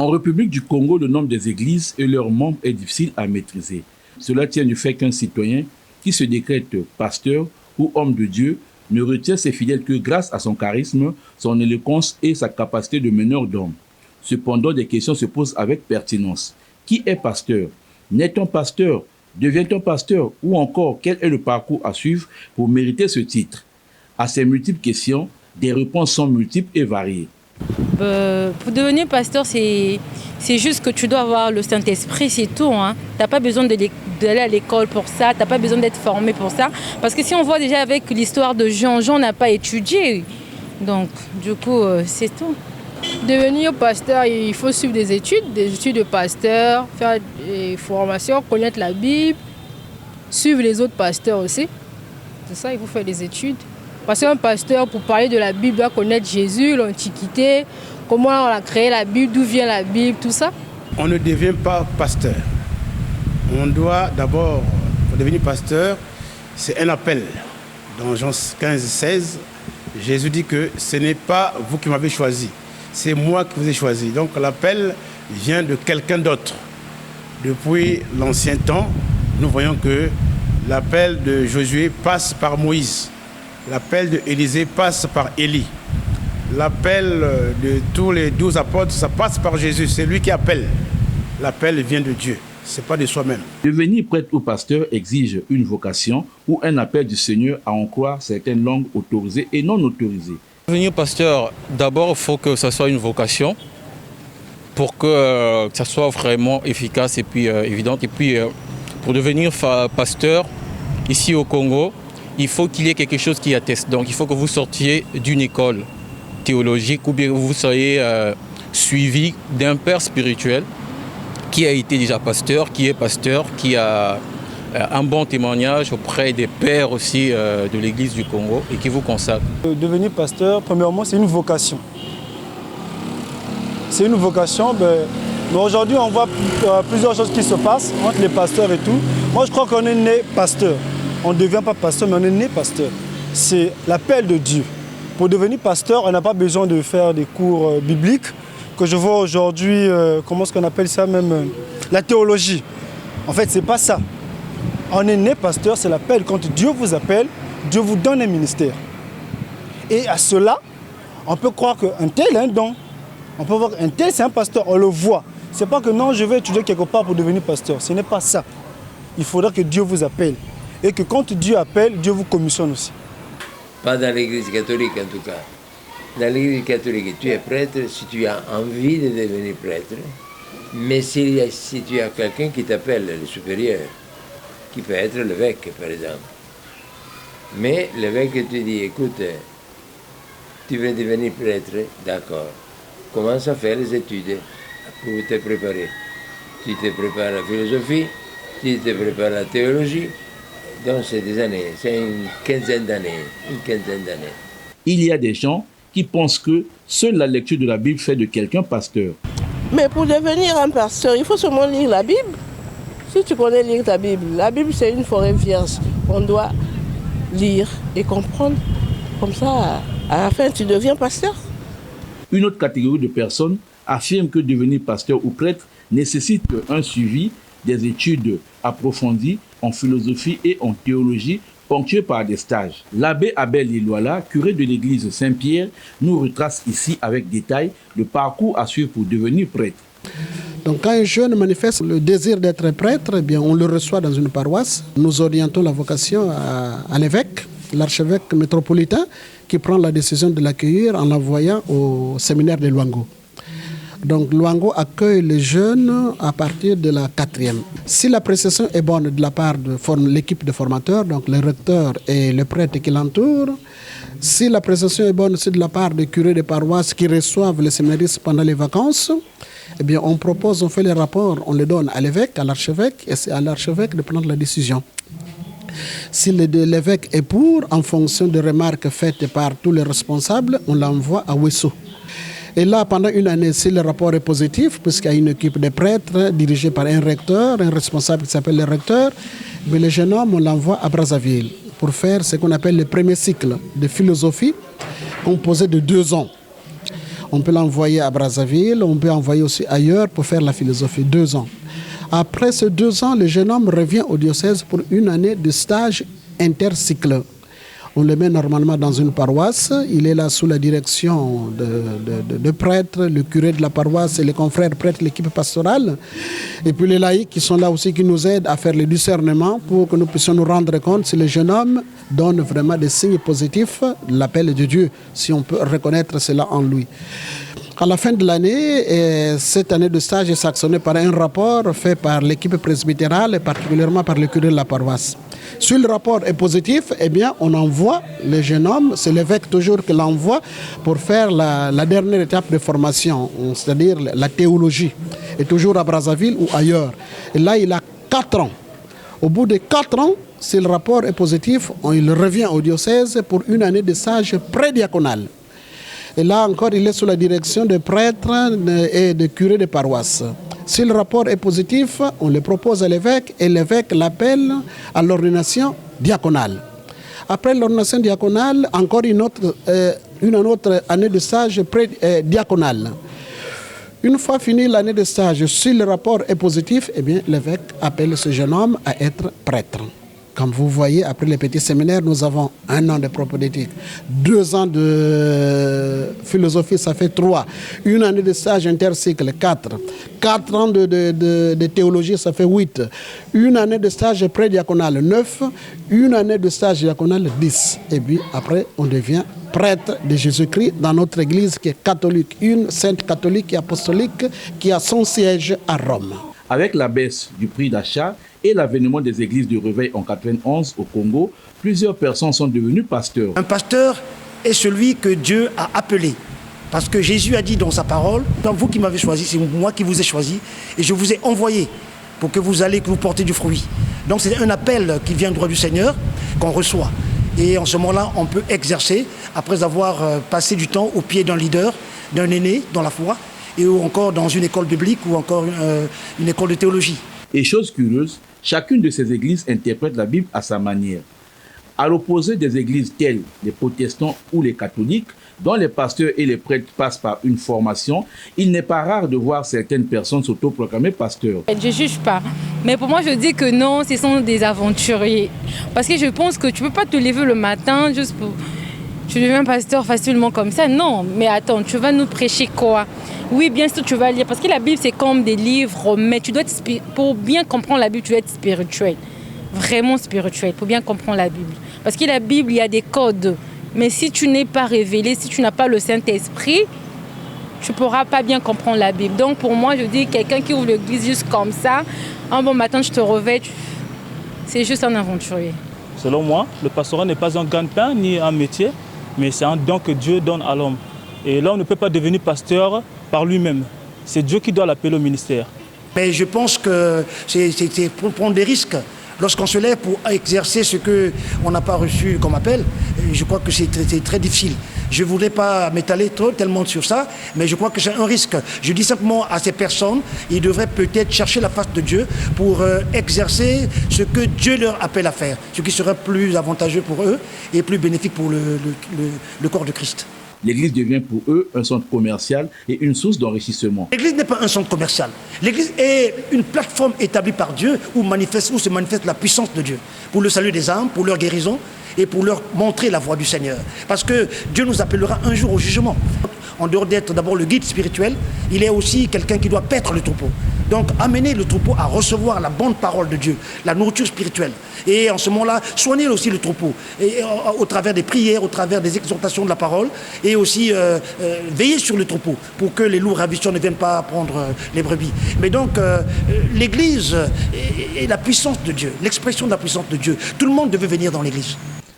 En République du Congo, le nombre des églises et leurs membres est difficile à maîtriser. Cela tient du fait qu'un citoyen qui se décrète pasteur ou homme de Dieu ne retient ses fidèles que grâce à son charisme, son éloquence et sa capacité de meneur d'hommes. Cependant, des questions se posent avec pertinence. Qui est pasteur? Naît-on pasteur? Devient-on pasteur? Ou encore, quel est le parcours à suivre pour mériter ce titre? À ces multiples questions, des réponses sont multiples et variées. Pour devenir pasteur, c'est juste que tu dois avoir le Saint-Esprit, c'est tout. Hein. Tu n'as pas besoin d'aller à l'école pour ça, tu n'as pas besoin d'être formé pour ça. Parce que si on voit déjà avec l'histoire de Jean, Jean n'a pas étudié. Donc, du coup, c'est tout. Devenir pasteur, il faut suivre des études de pasteur, faire des formations, connaître la Bible, suivre les autres pasteurs aussi. C'est ça, il faut faire des études. Parce qu'un pasteur, pour parler de la Bible, doit connaître Jésus, l'Antiquité, comment on a créé la Bible, d'où vient la Bible, tout ça. On ne devient pas pasteur. On doit d'abord, pour devenir pasteur, c'est un appel. Dans Jean 15, 16, Jésus dit que ce n'est pas vous qui m'avez choisi, c'est moi qui vous ai choisi. Donc l'appel vient de quelqu'un d'autre. Depuis l'ancien temps, nous voyons que l'appel de Josué passe par Moïse. L'appel d'Élisée passe par Élie. L'appel de tous les 12 apôtres, ça passe par Jésus. C'est lui qui appelle. L'appel vient de Dieu. Ce n'est pas de soi-même. Devenir prêtre ou pasteur exige une vocation ou un appel du Seigneur à en croire certaines langues autorisées et non autorisées. Devenir pasteur, d'abord, il faut que ça soit une vocation pour que ça soit vraiment efficace et puis évident. Et puis, pour devenir pasteur, ici au Congo, il faut qu'il y ait quelque chose qui atteste. Donc il faut que vous sortiez d'une école théologique ou bien que vous soyez suivi d'un père spirituel qui a été déjà pasteur, qui est pasteur, qui a un bon témoignage auprès des pères aussi de l'Église du Congo et qui vous consacre. Devenir pasteur, premièrement, c'est une vocation. C'est une vocation, mais aujourd'hui on voit plusieurs choses qui se passent entre les pasteurs et tout. Moi je crois qu'on est né pasteur. On ne devient pas pasteur, mais on est né pasteur. C'est l'appel de Dieu. Pour devenir pasteur, on n'a pas besoin de faire des cours bibliques, que je vois aujourd'hui, comment est-ce qu'on appelle ça même, la théologie. En fait, ce n'est pas ça. On est né pasteur, c'est l'appel. Quand Dieu vous appelle, Dieu vous donne un ministère. Et à cela, on peut croire qu'un tel a un don. On peut voir qu'un tel, c'est un pasteur, on le voit. Ce n'est pas que non, je vais étudier quelque part pour devenir pasteur. Ce n'est pas ça. Il faudra que Dieu vous appelle. Et que quand Dieu appelle, Dieu vous commissionne aussi. Pas dans l'Église catholique en tout cas. Dans l'Église catholique, tu es prêtre si tu as envie de devenir prêtre. Mais si tu as quelqu'un qui t'appelle, le supérieur, qui peut être l'évêque par exemple. Mais l'évêque te dit, écoute, tu veux devenir prêtre, d'accord. Commence à faire les études pour te préparer. Tu te prépares la philosophie, tu te prépares la théologie. Donc c'est des années, c'est une quinzaine d'années. Il y a des gens qui pensent que seule la lecture de la Bible fait de quelqu'un pasteur. Mais pour devenir un pasteur, il faut seulement lire la Bible. Si tu connais lire ta Bible, la Bible c'est une forêt vierge. On doit lire et comprendre. Comme ça, à la fin, tu deviens pasteur. Une autre catégorie de personnes affirme que devenir pasteur ou prêtre nécessite un suivi, des études approfondies en philosophie et en théologie, ponctuées par des stages. L'abbé Abel Ilouala, curé de l'église Saint-Pierre, nous retrace ici avec détail le parcours à suivre pour devenir prêtre. Donc quand un jeune manifeste le désir d'être prêtre, eh bien, on le reçoit dans une paroisse. Nous orientons la vocation à l'évêque, l'archevêque métropolitain, qui prend la décision de l'accueillir en l'envoyant au séminaire de Luango. Donc Luango accueille les jeunes à partir de la 4e. Si l'appréciation est bonne de la part de l'équipe de formateurs, donc le recteur et le prêtre qui l'entourent, si l'appréciation est bonne aussi de la part des curés des paroisses qui reçoivent les séminaristes pendant les vacances, eh bien on fait les rapports, on les donne à l'évêque, à l'archevêque, et c'est à l'archevêque de prendre la décision. Si l'évêque est pour, en fonction des remarques faites par tous les responsables, on l'envoie à Ouessou. Et là, pendant une année, si le rapport est positif, puisqu'il y a une équipe de prêtres dirigée par un recteur, un responsable qui s'appelle le recteur, mais le jeune homme, on l'envoie à Brazzaville pour faire ce qu'on appelle le premier cycle de philosophie, composé de 2 ans. On peut l'envoyer à Brazzaville, on peut envoyer aussi ailleurs pour faire la philosophie, 2 ans. Après ces 2 ans, le jeune homme revient au diocèse pour une année de stage intercycle. On le met normalement dans une paroisse. Il est là sous la direction de prêtres, le curé de la paroisse et les confrères prêtres, l'équipe pastorale. Et puis les laïcs qui sont là aussi, qui nous aident à faire le discernement pour que nous puissions nous rendre compte si le jeune homme donne vraiment des signes positifs de l'appel de Dieu, si on peut reconnaître cela en lui. À la fin de l'année, cette année de stage est sanctionnée par un rapport fait par l'équipe presbytérale et particulièrement par le curé de la paroisse. Si le rapport est positif, eh bien, on envoie le jeune homme, c'est l'évêque toujours qui l'envoie pour faire la dernière étape de formation, c'est-à-dire la théologie, et toujours à Brazzaville ou ailleurs. Et là, il a 4 ans. Au bout de 4 ans, si le rapport est positif, il revient au diocèse pour une année de stage prédiaconal. Et là encore, il est sous la direction de prêtres et de curés de paroisse. Si le rapport est positif, on le propose à l'évêque et l'évêque l'appelle à l'ordination diaconale. Après l'ordination diaconale, encore une autre année de stage diaconal. Une fois fini l'année de stage, si le rapport est positif, eh bien, l'évêque appelle ce jeune homme à être prêtre. Comme vous voyez, après les petits séminaires, nous avons 1 an de propédeutique, 2 ans de philosophie, ça fait 3. Une année de stage intercycle, 4. 4 ans de théologie, ça fait 8. Une année de stage prédiaconal, 9. Une année de stage diaconal, 10. Et puis après, on devient prêtre de Jésus-Christ dans notre église qui est catholique, une sainte catholique et apostolique qui a son siège à Rome. Avec la baisse du prix d'achat et l'avènement des églises de réveil en 91 au Congo, plusieurs personnes sont devenues pasteurs. Un pasteur est celui que Dieu a appelé. Parce que Jésus a dit dans sa parole, « Vous qui m'avez choisi, c'est moi qui vous ai choisi, et je vous ai envoyé pour que vous portez du fruit. » Donc c'est un appel qui vient droit du Seigneur, qu'on reçoit. Et en ce moment-là, on peut exercer, après avoir passé du temps au pied d'un leader, d'un aîné dans la foi, et encore dans une école biblique ou encore une école de théologie. Et chose curieuse, chacune de ces églises interprète la Bible à sa manière. À l'opposé des églises telles les protestants ou les catholiques, dont les pasteurs et les prêtres passent par une formation, il n'est pas rare de voir certaines personnes s'autoproclamer pasteurs. Je ne juge pas, mais pour moi je dis que non, ce sont des aventuriers. Parce que je pense que tu ne peux pas te lever le matin juste pour... Tu deviens pasteur facilement comme ça. Non, mais attends, tu vas nous prêcher quoi? Oui, bien sûr, tu vas lire. Parce que la Bible, c'est comme des livres, mais tu dois être pour bien comprendre la Bible, tu dois être spirituel. Vraiment spirituel, pour bien comprendre la Bible. Parce que la Bible, il y a des codes. Mais si tu n'es pas révélé, si tu n'as pas le Saint-Esprit, tu ne pourras pas bien comprendre la Bible. Donc pour moi, je dis, quelqu'un qui ouvre l'église juste comme ça, un bon matin, je te réveille, c'est juste un aventurier. Selon moi, le pastorat n'est pas un gagne-pain ni un métier, mais c'est un don que Dieu donne à l'homme. Et l'homme ne peut pas devenir pasteur par lui-même. C'est Dieu qui doit l'appeler au ministère. Mais je pense que c'est pour prendre des risques. Lorsqu'on se lève pour exercer ce qu'on n'a pas reçu comme appel, je crois que c'est très difficile. Je ne voudrais pas m'étaler tellement sur ça, mais je crois que c'est un risque. Je dis simplement à ces personnes, ils devraient peut-être chercher la face de Dieu pour exercer ce que Dieu leur appelle à faire, ce qui serait plus avantageux pour eux et plus bénéfique pour le corps de Christ. L'Église devient pour eux un centre commercial et une source d'enrichissement. L'Église n'est pas un centre commercial. L'Église est une plateforme établie par Dieu où se manifeste la puissance de Dieu pour le salut des âmes, pour leur guérison et pour leur montrer la voie du Seigneur. Parce que Dieu nous appellera un jour au jugement. En dehors d'être d'abord le guide spirituel, il est aussi quelqu'un qui doit paître le troupeau. Donc amener le troupeau à recevoir la bonne parole de Dieu, la nourriture spirituelle. Et en ce moment-là, soigner aussi le troupeau, et, au travers des prières, au travers des exhortations de la parole, et aussi veiller sur le troupeau pour que les loups ravisseurs ne viennent pas prendre les brebis. Mais donc, l'Église est la puissance de Dieu, l'expression de la puissance de Dieu. Tout le monde devait venir dans l'Église.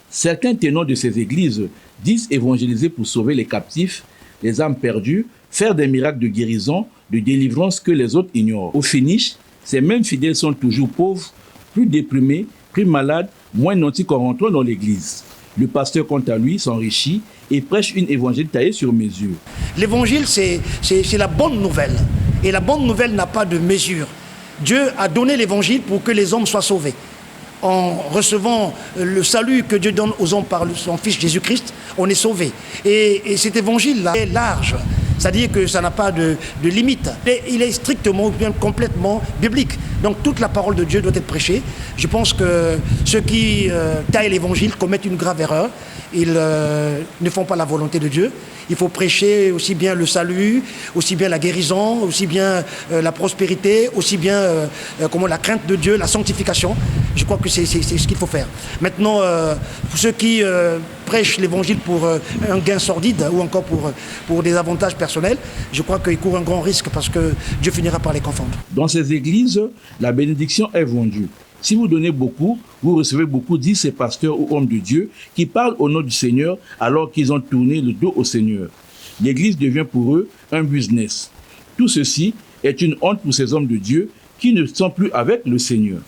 Certains tenants de ces églises disent évangéliser pour sauver les captifs, les âmes perdues, faire des miracles de guérison, de délivrance que les autres ignorent. Au finish, ces mêmes fidèles sont toujours pauvres, plus déprimés, plus malades, moins nantis qu'en rentrant dans l'église. Le pasteur, quant à lui, s'enrichit et prêche une évangile taillée sur mesure. L'évangile, c'est la bonne nouvelle. Et la bonne nouvelle n'a pas de mesure. Dieu a donné l'évangile pour que les hommes soient sauvés. En recevant le salut que Dieu donne aux hommes par son Fils Jésus-Christ, on est sauvés. Et cet évangile-là est large. C'est-à-dire que ça n'a pas de limite. Et il est strictement ou bien complètement biblique. Donc toute la parole de Dieu doit être prêchée. Je pense que ceux qui taillent l'évangile commettent une grave erreur. Ils ne font pas la volonté de Dieu. Il faut prêcher aussi bien le salut, aussi bien la guérison, aussi bien la prospérité, aussi bien la crainte de Dieu, la sanctification. Je crois que c'est ce qu'il faut faire. Maintenant, pour ceux qui prêchent l'évangile pour un gain sordide ou encore pour des avantages personnels, je crois qu'ils courent un grand risque parce que Dieu finira par les confondre. Dans ces églises, la bénédiction est vendue. Si vous donnez beaucoup, vous recevez beaucoup, disent ces pasteurs ou hommes de Dieu qui parlent au nom du Seigneur alors qu'ils ont tourné le dos au Seigneur. L'Église devient pour eux un business. Tout ceci est une honte pour ces hommes de Dieu qui ne sont plus avec le Seigneur.